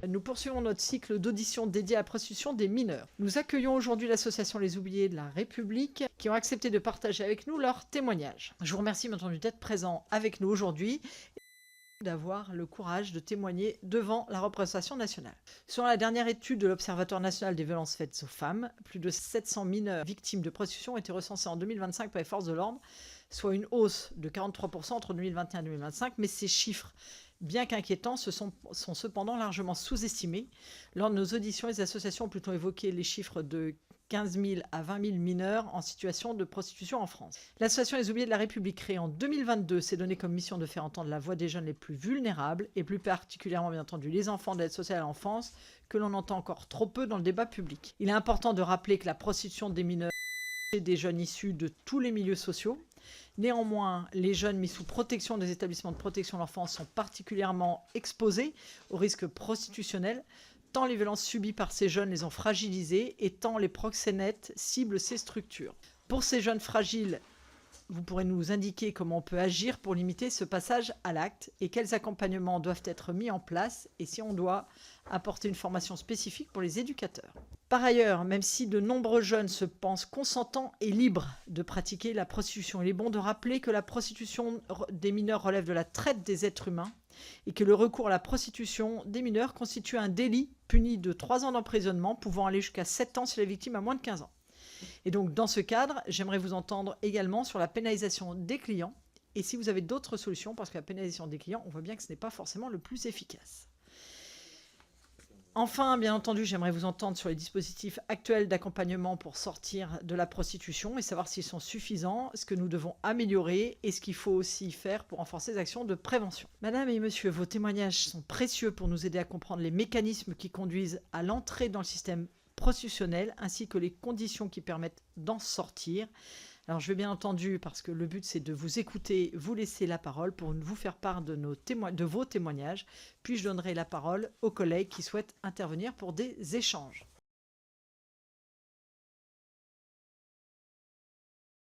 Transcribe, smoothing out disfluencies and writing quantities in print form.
Nous poursuivons notre cycle d'auditions dédié à la prostitution des mineurs. Nous accueillons aujourd'hui l'association Les Oubliés de la République qui ont accepté de partager avec nous leurs témoignages. Je vous remercie bien entendu d'être présents avec nous aujourd'hui et d'avoir le courage de témoigner devant la représentation nationale. Selon la dernière étude de l'Observatoire national des violences faites aux femmes, plus de 700 mineurs victimes de prostitution ont été recensés en 2025 par les forces de l'ordre, soit une hausse de 43% entre 2021 et 2025, mais ces chiffres, bien qu'inquiétants, sont cependant largement sous-estimés. Lors de nos auditions, les associations ont plutôt évoqué les chiffres de 15 000 à 20 000 mineurs en situation de prostitution en France. L'association Les Oubliés de la République, créée en 2022, s'est donnée comme mission de faire entendre la voix des jeunes les plus vulnérables, et plus particulièrement, bien entendu, les enfants de l'aide sociale à l'enfance, que l'on entend encore trop peu dans le débat public. Il est important de rappeler que la prostitution des mineurs est des jeunes issus de tous les milieux sociaux. Néanmoins, les jeunes mis sous protection des établissements de protection de l'enfance sont particulièrement exposés aux risques prostitutionnels, tant les violences subies par ces jeunes les ont fragilisés et tant les proxénètes ciblent ces structures. Pour ces jeunes fragiles, vous pourrez nous indiquer comment on peut agir pour limiter ce passage à l'acte et quels accompagnements doivent être mis en place et si on doit apporter une formation spécifique pour les éducateurs. Par ailleurs, même si de nombreux jeunes se pensent consentants et libres de pratiquer la prostitution, il est bon de rappeler que la prostitution des mineurs relève de la traite des êtres humains et que le recours à la prostitution des mineurs constitue un délit puni de 3 ans d'emprisonnement, pouvant aller jusqu'à 7 ans si la victime a moins de 15 ans. Et donc, dans ce cadre, j'aimerais vous entendre également sur la pénalisation des clients et si vous avez d'autres solutions, parce que la pénalisation des clients, on voit bien que ce n'est pas forcément le plus efficace. Enfin, bien entendu, j'aimerais vous entendre sur les dispositifs actuels d'accompagnement pour sortir de la prostitution et savoir s'ils sont suffisants, ce que nous devons améliorer et ce qu'il faut aussi faire pour renforcer les actions de prévention. Madame et monsieur, vos témoignages sont précieux pour nous aider à comprendre les mécanismes qui conduisent à l'entrée dans le système prostitutionnel ainsi que les conditions qui permettent d'en sortir. Alors je vais bien entendu, parce que le but c'est de vous écouter, vous laisser la parole pour vous faire part de vos témoignages, puis je donnerai la parole aux collègues qui souhaitent intervenir pour des échanges.